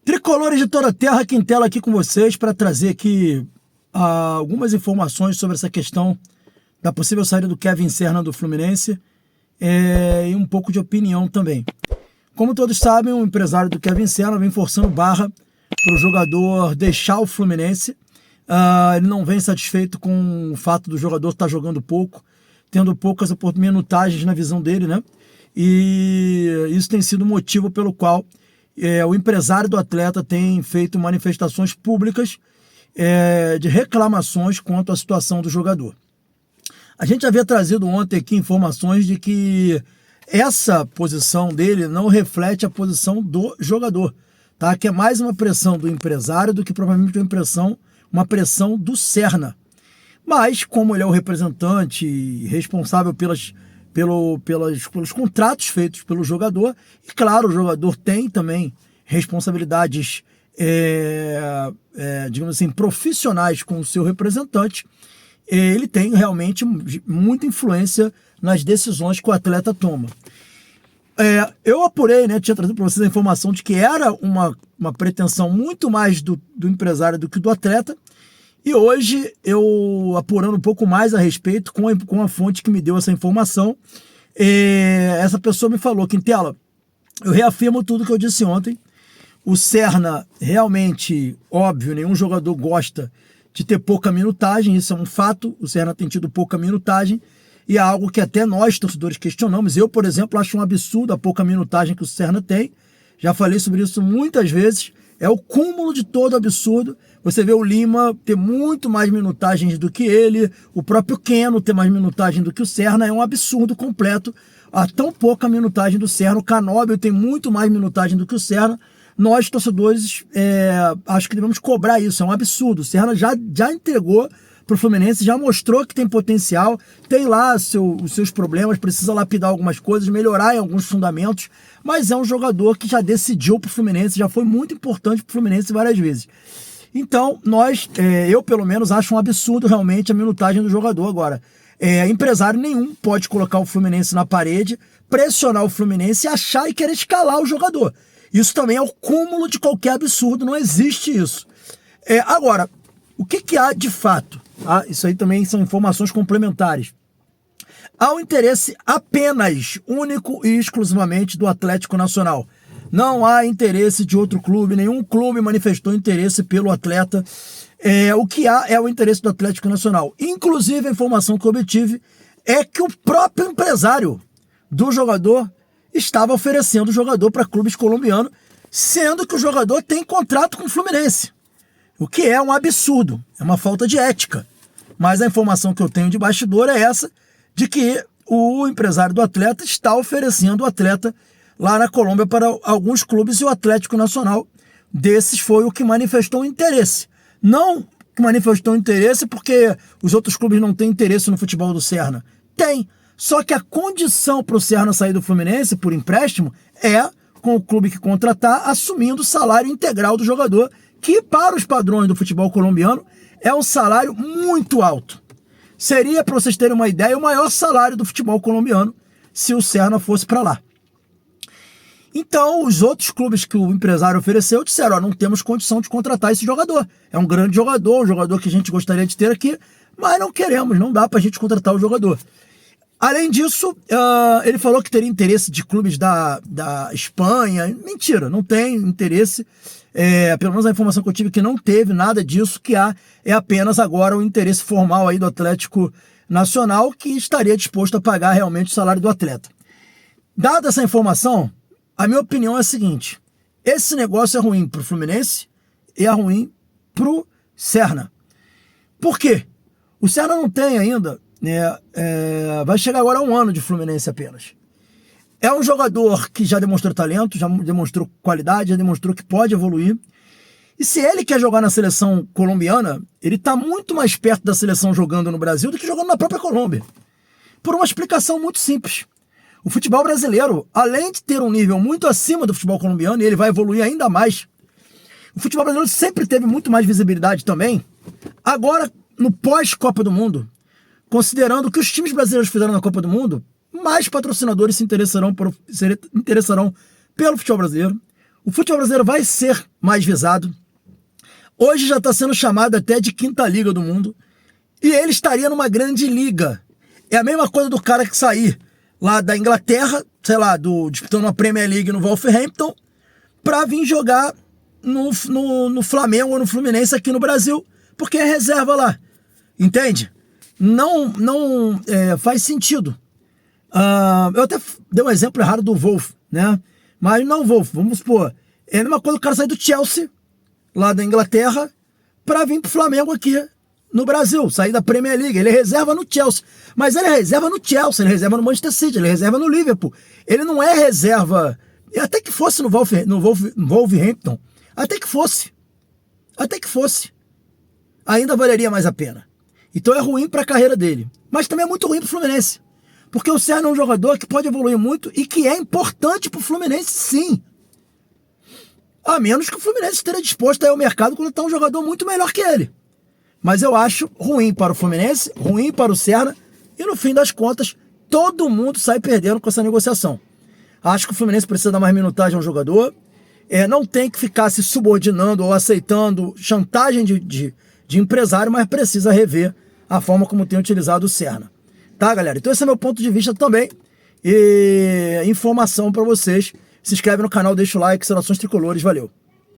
Tricolores de toda a terra, Quintela aqui com vocês para trazer aqui algumas informações sobre essa questão da possível saída do Kevin Serna do Fluminense e um pouco de opinião também. Como todos sabem, o empresário do Kevin Serna vem forçando barra para o jogador deixar o Fluminense. Ele não vem satisfeito com o fato do jogador estar jogando pouco, tendo poucas minutagens na visão dele, né? E isso tem sido o motivo pelo qual o empresário do atleta tem feito manifestações públicas de reclamações quanto à situação do jogador. A gente havia trazido ontem aqui informações de que essa posição dele não reflete a posição do jogador, tá? Que é mais uma pressão do empresário do que provavelmente uma pressão do Serna. Mas, como ele é o representante responsável pelos contratos feitos pelo jogador, e claro, o jogador tem também responsabilidades, digamos assim, profissionais com o seu representante, ele tem realmente muita influência nas decisões que o atleta toma. Eu apurei, né, tinha trazido para vocês a informação de que era uma pretensão muito mais do empresário do que do atleta, e hoje eu, apurando um pouco mais a respeito com a fonte que me deu essa informação, essa pessoa me falou: Quintela, eu reafirmo tudo que eu disse ontem. O Serna, realmente, óbvio, nenhum jogador gosta de ter pouca minutagem, isso é um fato. O Serna tem tido pouca minutagem e é algo que até nós, torcedores, questionamos. Eu, por exemplo, acho um absurdo a pouca minutagem que o Serna tem. Já falei sobre isso muitas vezes. É o cúmulo de todo absurdo. Você vê o Lima ter muito mais minutagens do que ele, o próprio Keno ter mais minutagem do que o Serna. É um absurdo completo a tão pouca minutagem do Serna. O Canóbio tem muito mais minutagem do que o Serna. Nós, torcedores, acho que devemos cobrar isso. É um absurdo. O Serna já entregou para o Fluminense, já mostrou que tem potencial, tem lá os seus problemas, precisa lapidar algumas coisas, melhorar em alguns fundamentos, mas é um jogador que já decidiu para o Fluminense, já foi muito importante para o Fluminense várias vezes. Então, eu pelo menos acho um absurdo realmente a minutagem do jogador. Agora, empresário nenhum pode colocar o Fluminense na parede, pressionar o Fluminense e achar e querer escalar o jogador. Isso também é o cúmulo de qualquer absurdo, não existe isso. Agora, o que há de fato? Isso aí também são informações complementares. Há um interesse apenas, único e exclusivamente do Atlético Nacional. Não há interesse de outro clube, nenhum clube manifestou interesse pelo atleta. O que há é o interesse do Atlético Nacional. Inclusive, a informação que eu obtive é que o próprio empresário do jogador estava oferecendo o jogador para clubes colombianos, sendo que o jogador tem contrato com o Fluminense. O que é um absurdo, é uma falta de ética. Mas a informação que eu tenho de bastidor é essa, de que o empresário do atleta está oferecendo o atleta lá na Colômbia para alguns clubes, e o Atlético Nacional desses foi o que manifestou interesse. Não que manifestou interesse porque os outros clubes não têm interesse no futebol do Serna. Tem. Só que a condição para o Serna sair do Fluminense por empréstimo é com o clube que contratar assumindo o salário integral do jogador, que para os padrões do futebol colombiano é um salário muito alto. Seria, para vocês terem uma ideia, o maior salário do futebol colombiano se o Serna fosse para lá. Então, os outros clubes que o empresário ofereceu disseram: não temos condição de contratar esse jogador. É um grande jogador, um jogador que a gente gostaria de ter aqui, mas não queremos, não dá para a gente contratar o jogador. Além disso, ele falou que teria interesse de clubes da Espanha. Mentira, não tem interesse. Pelo menos a informação que eu tive é que não teve nada disso. Que há é apenas agora o interesse formal aí do Atlético Nacional, que estaria disposto a pagar realmente o salário do atleta. Dada essa informação, a minha opinião é a seguinte: esse negócio é ruim para o Fluminense e é ruim para o Serna. Por quê? O Serna não tem ainda, vai chegar agora a 1 ano de Fluminense apenas. É um jogador que já demonstrou talento, já demonstrou qualidade, já demonstrou que pode evoluir. E se ele quer jogar na seleção colombiana, ele está muito mais perto da seleção jogando no Brasil do que jogando na própria Colômbia. Por uma explicação muito simples. O futebol brasileiro, além de ter um nível muito acima do futebol colombiano, e ele vai evoluir ainda mais, o futebol brasileiro sempre teve muito mais visibilidade também. Agora, no pós-Copa do Mundo, considerando o que os times brasileiros fizeram na Copa do Mundo, mais patrocinadores se interessarão pelo futebol brasileiro. O futebol brasileiro vai ser mais visado. Hoje já está sendo chamado até de quinta liga do mundo. E ele estaria numa grande liga. É a mesma coisa do cara que sair lá da Inglaterra, sei lá, disputando uma Premier League no Wolverhampton, para vir jogar no Flamengo ou no Fluminense aqui no Brasil, porque é reserva lá. Entende? Não faz sentido. Eu até dei um exemplo errado do Wolf, né? Mas não Wolf, vamos supor. É a mesma coisa o cara sair do Chelsea, lá da Inglaterra, para vir pro Flamengo aqui no Brasil, sair da Premier League. Ele é reserva no Chelsea. Mas ele é reserva no Chelsea, ele é reserva no Manchester City, ele é reserva no Liverpool. Ele não é reserva... Até que fosse no Wolverhampton. Até que fosse. Ainda valeria mais a pena. Então é ruim para a carreira dele. Mas também é muito ruim para o Fluminense. Porque o Serna é um jogador que pode evoluir muito e que é importante para o Fluminense, sim. A menos que o Fluminense esteja disposto a ir ao mercado quando está um jogador muito melhor que ele. Mas eu acho ruim para o Fluminense, ruim para o Serna, e no fim das contas, todo mundo sai perdendo com essa negociação. Acho que o Fluminense precisa dar mais minutagem ao jogador, não tem que ficar se subordinando ou aceitando chantagem de empresário, mas precisa rever a forma como tem utilizado o Serna. Tá, galera? Então esse é meu ponto de vista também, e informação para vocês. Se inscreve no canal, deixa o like, saudações tricolores, valeu!